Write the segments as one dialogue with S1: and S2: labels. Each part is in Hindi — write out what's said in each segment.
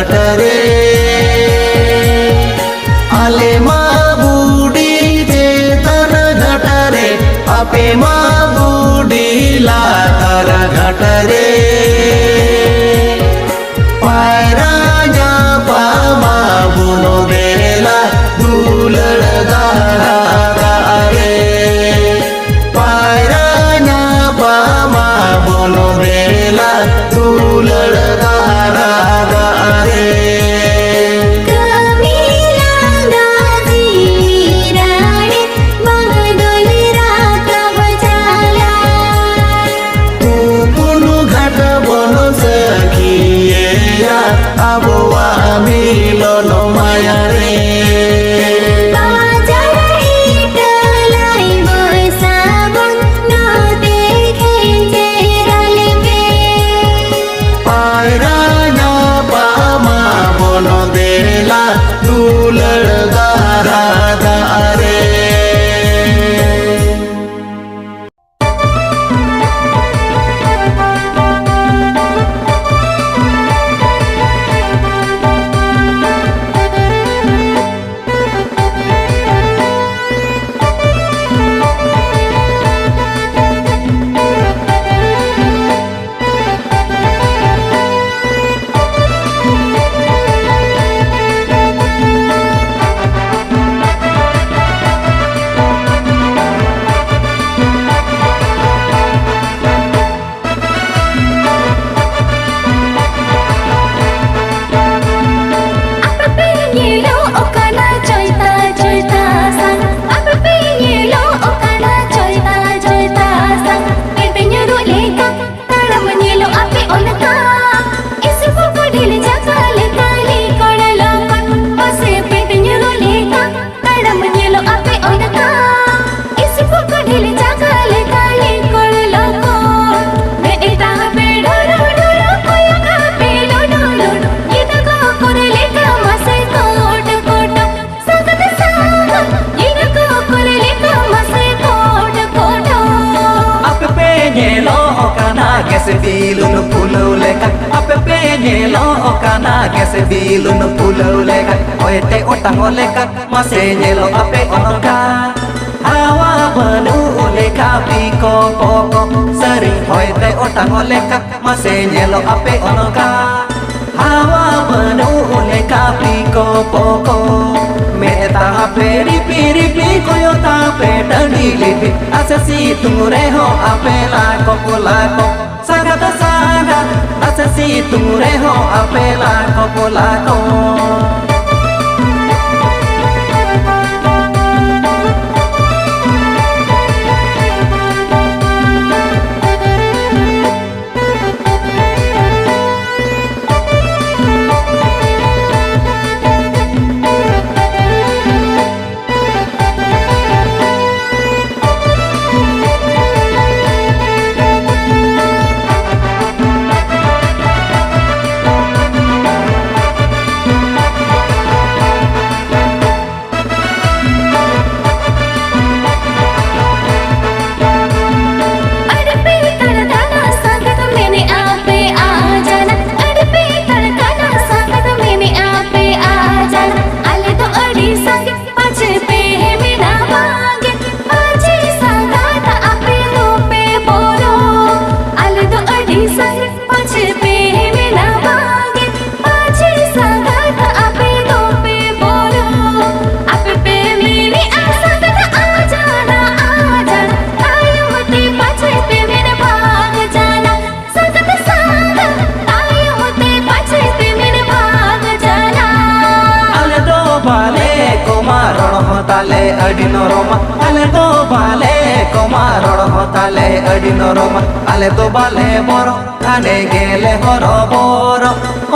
S1: घाट रे आले मा बुडी चेतन घाट रे आपे मा बुडी लातार घाट रे पायराजा पामा बुनो बेला दुलड़ गारा रे पायराजा पामा बुनो बेला दुलड़ गारा रे abuwa milono maya re
S2: bajar ikalai bersabun no dekhen jerale be
S1: pairanya pama bono dela dulad gara re bilun pulau leka ape penye lo okana kese bilun pulau leka oete otang oleka masenye lo ape onoka hawa banu leka piko poko sari oete otang oleka masenye lo ape onoka hawa banu leka piko poko meta ape ripi ripi koyota ape dani lipi asasi tungure ho ape la ko Sagat sagat asasi ture ho apela kopolato tale adi noroma ale to bale komaror hotale adi noroma ale to bale boro ane gele horo boro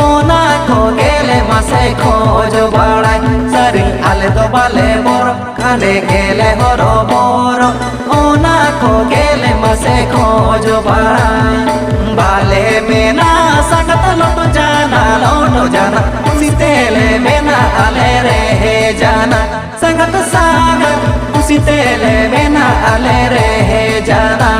S1: ona ko gele mase khojo badai sari ale to bale boro ane gele horo boro ona ko gele mase khojo badai bale mena sangat loto jana usitele mena ale re jana sangat sangat usitele mena ale re jana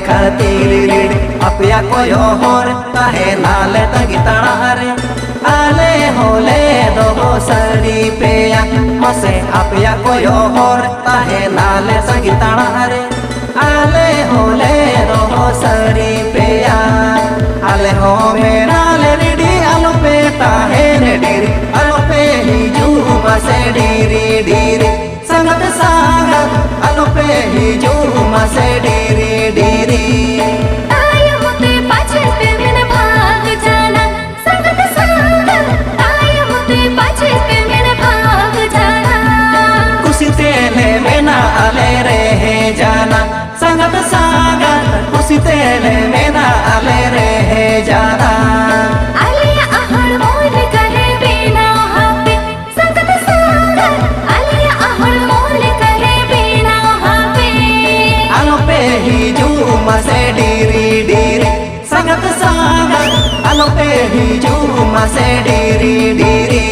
S1: खातिर रेडी अपया कोयो होर ताहे नाले तंगी तड़ारे आले होले दो सरी पेया मसे अपया कोयो होर ताहे नाले तंगी तड़ारे आले होले दो सरी पेया आले हो मेरा ले रेडी आलो पे ताहे रेडी आलो पे हिजू मसे डीरी डीरी संगत संगत आलो पे हिजू मसे डीरी डीरी
S2: आया होते पाछे पे मैंने भाग जाना संगत संगत आया होते पाछे पे मैंने भाग जाना
S1: खुशी तेले में ना आले रहे जाना संगत संगत खुशी तेले में ना आले रहे जाना
S2: आलिया आहड़ मोल करे बिना हापे संगत संगत आलिया आहड़ मोल करे बिना हापे
S1: आलो पे हिजू मसे डीरी डीरी संगत संगत आलो पे हिजू मसे डीरी डीरी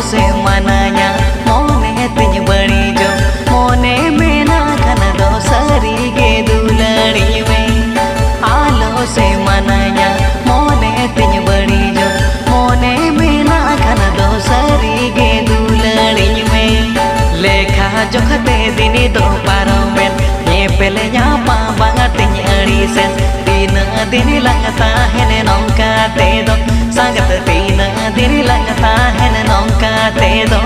S3: से मनाया मोने तिज बड़ी जो मोने में ना खन दो सरी गे दुलड़ी में आलो से मनाया मोने तिज बड़ी जो मोने में ना खन दो सरी गे दुलड़ी में लेखा जोखते दिनी दो पारो में ये पहले यहाँ पाबा तिज अड़ी से तीन दिन लगता है नौका ते दो संगत तीन दिन लगता है नौका ते दो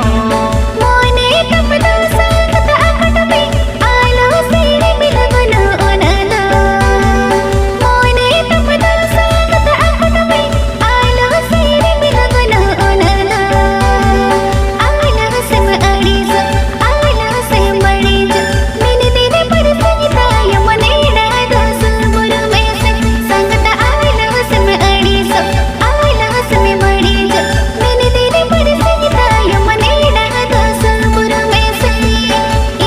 S2: मोने तपदा संगत अकट पे आलो सेरे मिलगनो ओनलो मोने तपदा संगत अकट पे आलो सेरे मिलगनो ओनलो आलो से मड़ी जो आलो से मड़ी जो मैंने तेरे पर संगता यमने डा दस बुरु में से संगत आलो से मड़ी जो आलो से मड़ी जो मैंने तेरे पर संगता यमने डा दस बुरु में से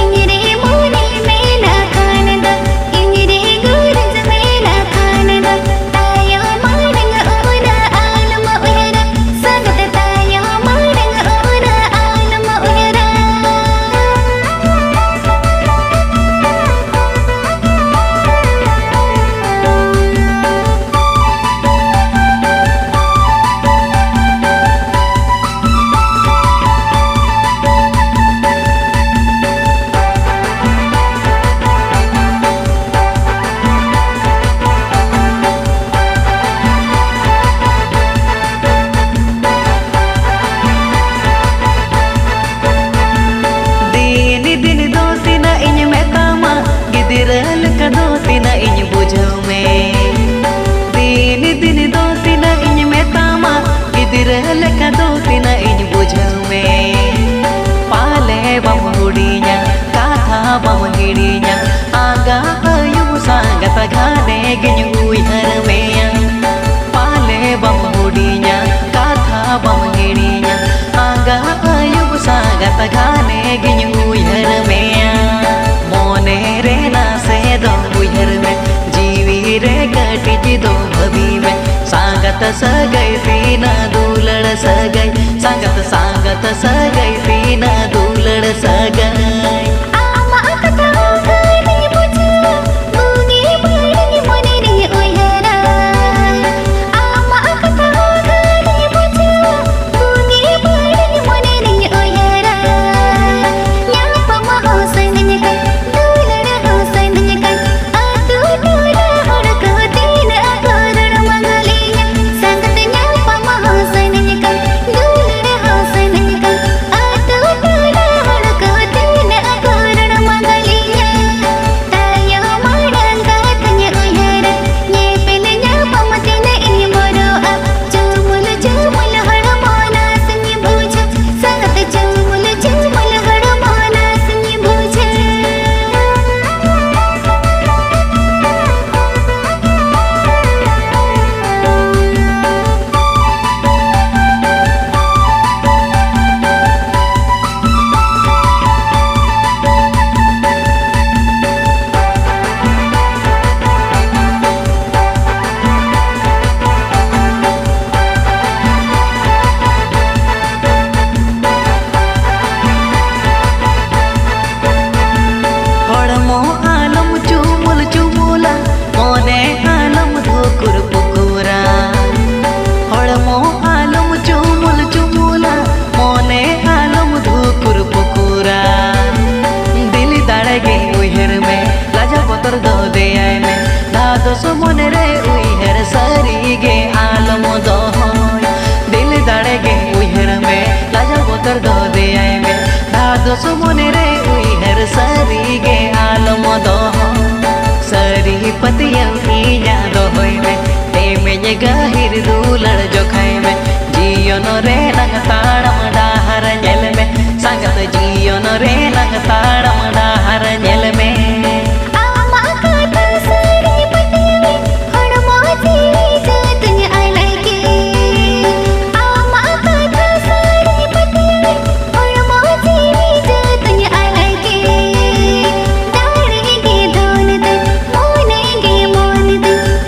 S2: इंगरे मोने में ना खान दा इंगरे गुरज में ना खान दा ताया मारंग ओना आलम उयरा संगत ताया मारंग ओना आलम उयरा
S3: दिन दो तीना इन मेतामा गिदिरल का दो तीना इन बुझो में दिन दो तीना इन मेतामा गिदिरल का दो तीना इन बुझो में पाले बम हुड़िया काथा बम हिड़िया आगा आयु सांगत घाने गिन उइहर में पाले बम हुड़िया काथा बम हिड़िया आगा आयु सांगत घाने गिन उइहर में मोने रे ना से दो उइहर में जीवी रे कटी दो भवी में सांगत सगई तीना दूलड़ सगई सांगत सांगत सगई तीना दूलड़ सगई
S2: आमा कथा कनी बुझो मुंगी पड़ी मोने रे ओयरा आमा कथा कनी बुझो मुंगी पड़ी मोने रे ओयरा न्याप महोसन ने दूलड़ होसन ने आतु दूला हड़को तीन करोड़ मंगलिया संगत न्याप महोसन ने दूलड़ होसन ने आतु दूला हड़को तीन
S3: हड़मो आलम चुमुल चुमुला मोने आलम धोकुर पुकुरा हड़मो आलम चुमुल चुमुला मोने आलम धोकुर पुकुरा दिल दाड़गे उहर में लाजा बतर दो दे आए में दादो सुमने रे उहर सारी गे आलम दो दिल दाड़गे उहर में लाजा बतर दो दे आए में दादो सुमने रे उहर सारी गे आलम दो सारी पतिया इया दो होई में ते में ये गहिर दूलड़ जो खाए में जियो न रे नंग ताड़म डाहर नेल में संगत जियो न रे नंग ताड़म डाहर नेल में
S2: आमा काता सारी पतिया हड़मो जीवी जातन आई लाइक इट आमा काता सारी पतिया हड़मो जीवी जातन आई लाइक इट दाड़ेगे धोनत मोनेगे मोनत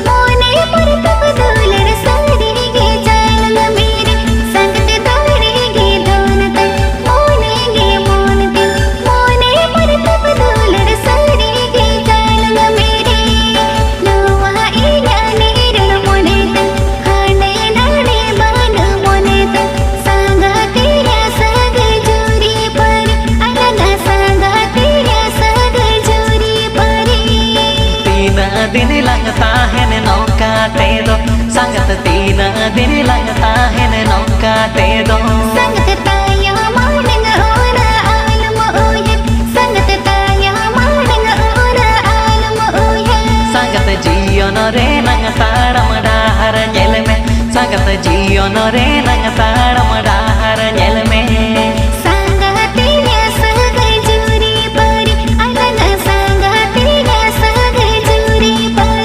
S2: मोने पर तब दूलड़ सारी गे जालंग मेरे संगत दाड़ेगे धोनत मोनेगे मोनत मोने पर तब दूलड़ सारी गे जालंग मेरे लोहा इया नीरण मोनेत खाने नाने बान मोनेत सांगा तेरा साग जोरी पर अलगा सांगा तेरा साग जोरी पर
S3: तीन दिन लगता है नौका ते दो संगत तीन दिन लगता है नौका ते दो
S2: संगत ताया मानंग ओरा आलम ओये संगत ताया मानंग ओरा आलम ओये
S3: संगत जियो न रे नंग ताड़म डाहर नेल में संगत जियो न रे नंग ताड़म डाहर नेल में
S2: सांगा तेरा साग जोरी पर अलगा सांगा तेरा साग जोरी पर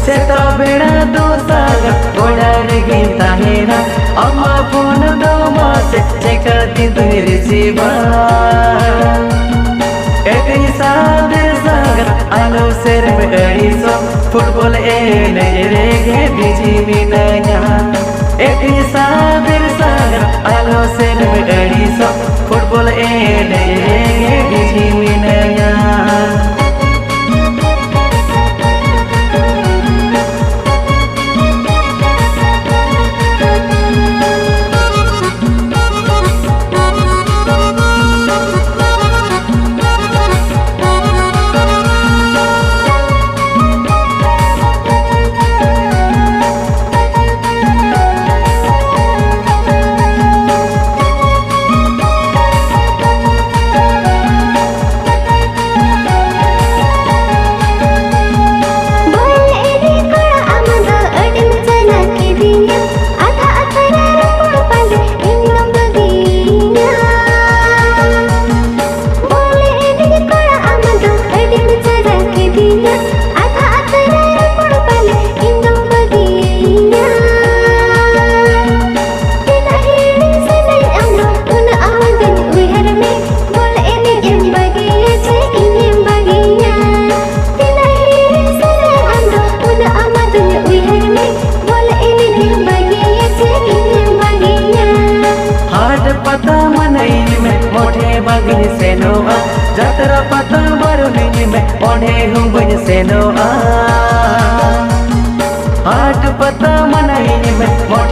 S1: सेता बेड़ा दो सागर गोड़ार गीता हेरा अम्मा फोन दो मासे चेकाती तेरे सिवा एक ही सागर सागर आलो सेर में अड़ी सो फुटबॉल एने रेगे बिजी मिनाया एक ही सागर सागर आलो सेर में अड़ी सो फुटबॉल एने रेगे बिजी मिनाया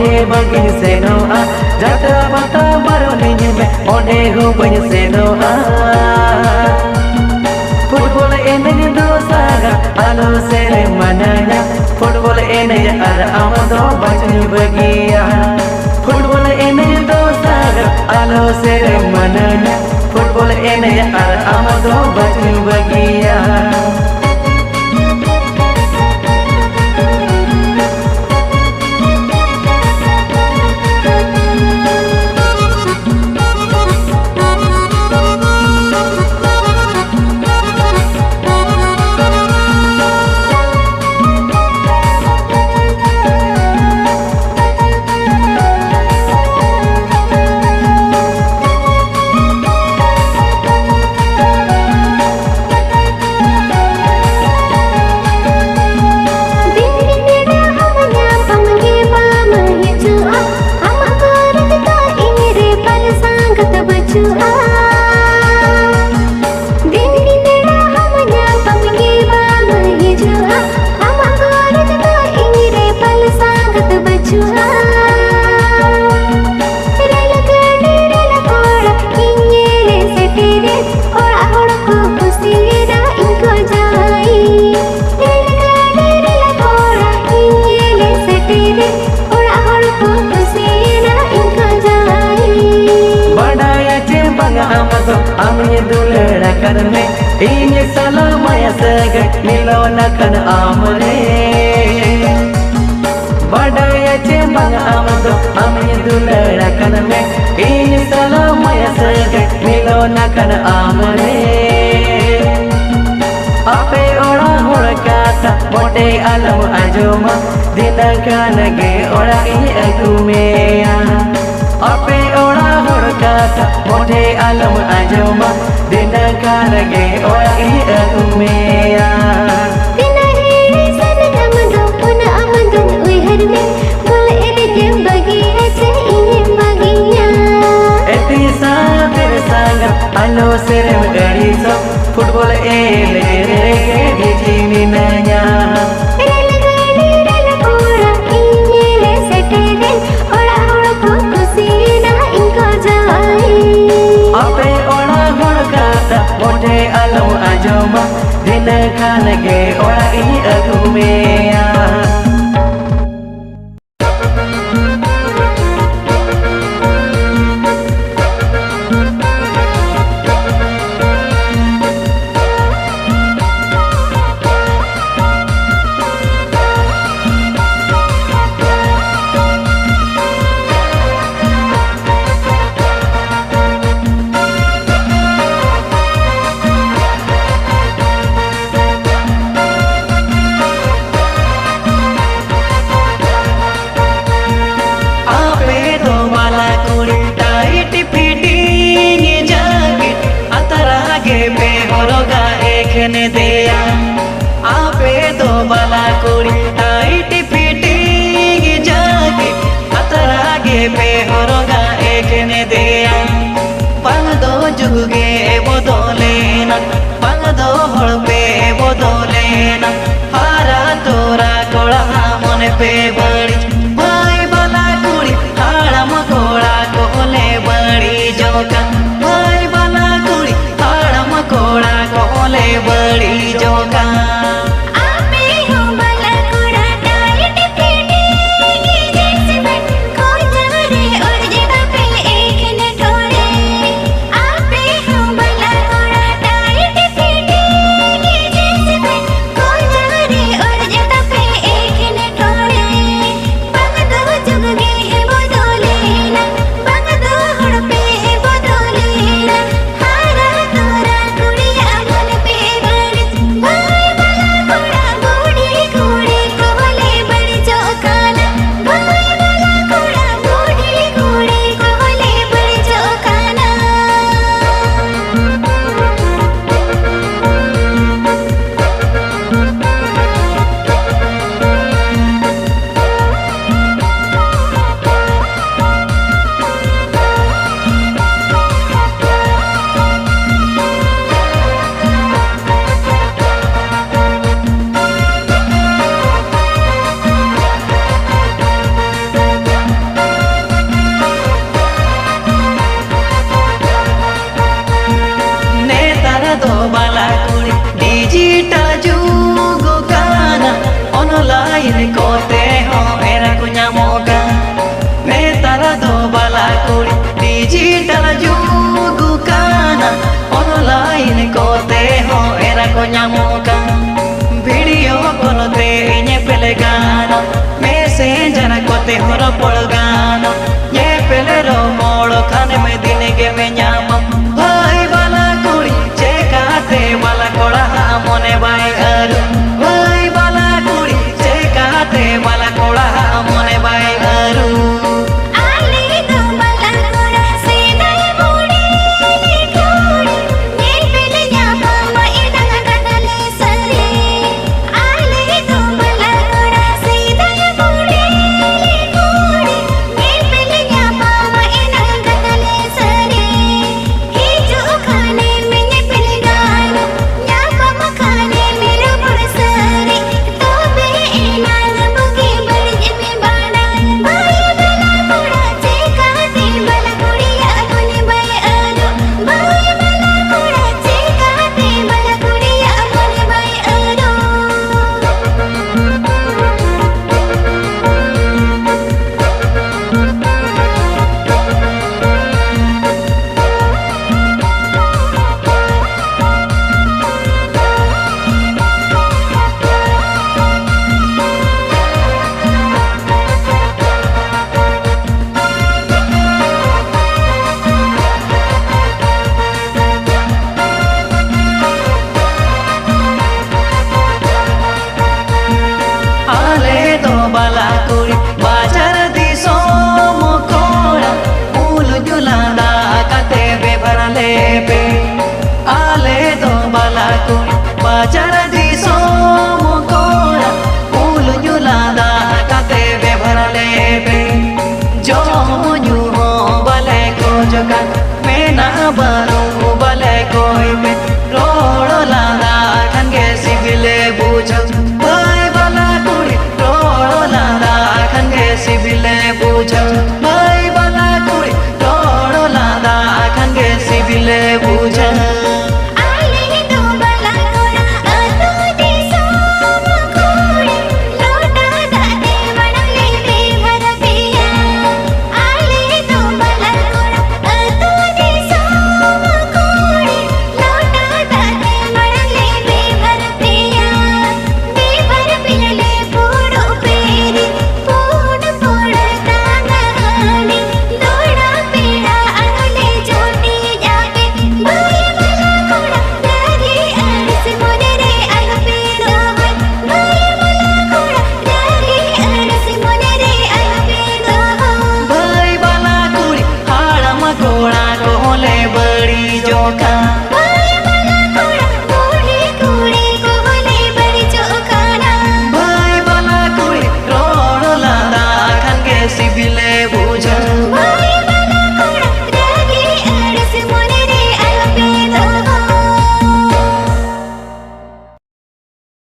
S1: ओठे बगिन सेनोआ जात्रा बाता बारोनिन में ओडे हो बन सेनोआ फुटबॉल एनज दो सागा आलो सेरे मनाया फुटबॉल एनज अर आमदो बचन बगिया फुटबॉल एनज दो सागा आलो सेरे मनाया फुटबॉल एनज अर आमदो बचन बगिया Ini salam ya segai milona kan amre badaya cembang amado amnya dulera kan me ini salam ya segai milona kan amre ape ora hora kata mote alam ajoma dinakan ge ora ini aku meya ape ora hora kata mote alam ajoma dinakan ge ora ini aku meya
S2: dinahiri sanam do pun amadun uihar me bol edike bagiya se ini bagiya
S1: eti sa tere sanga alo serem gariso football ele ke bijini nanya mote alam ajoma dinakan ge ora ini aku meya ने दिया आपे दो बाला कुड़ी टाइट फिटिंग जाके अतरागे पे होरोगा एक ने दिया पंग दो जुगे बदलेना पंग दो हड़ पे बदलेना हारा तोरा कोड़ा मन पे बड़ी भाई बाला कुड़ी हाड़ा मकोड़ा कोले बड़ी जोका भाई बाला कुड़ी हाड़ा मकोड़ा कोले बड़ी जोका
S2: आपे हो बाला कुड़ा टाइट फिटिंग जैसे बन कोई चले और जगह पे एक न टोले आपे हो बाला कुड़ा टाइट फिटिंग
S3: कुड़ी डिजिटल जुग काना ऑनलाइन कोते हो एरा को ᱧᱟᱢᱚᱜᱼᱟ वीडियो कॉलते ñepel गाना मैसेंजर कोते हो रपड़ गाना ñepel रोमोड़ खाने में दिन के में ᱧाᱢᱟ भाई वाला कुड़ी चेकाते वाला कोड़ा मने बाय अरु भाई वाला कुड़ी चेकाते वाला कोड़ा मने बाय अरु
S2: आले दो बाला कोड़ा सीधा मुड़ी कोड़ी नेपल ஞாபகம் இடங்க கடலே சரி आले दो बाला कोड़ा सीधा मुड़ी कोड़ी नेपल ஞாபகம் இடங்க கடலே सरी हिजो खाने में नेपल गाना ஞாபகம் खाने मेरो पुरसरी तो बे एनाग बुगी बड़ी में बाड़ा भाई वाला कोड़ा चेकाते वाला कुड़िया बने बाय अरु भाई वाला कोड़ा चेकाते वाला कुड़िया बने बाय अरु
S3: आले दो बाला कुड़ी बाजार दिसो मोकोड़ा फूल जुलादा कते बे भरले पे आले दो बाला कुड़ी बाजार दिसो मोकोड़ा फूल जुलादा कते बे भरले पे जो न्यू हो बले को जगत में ना बनो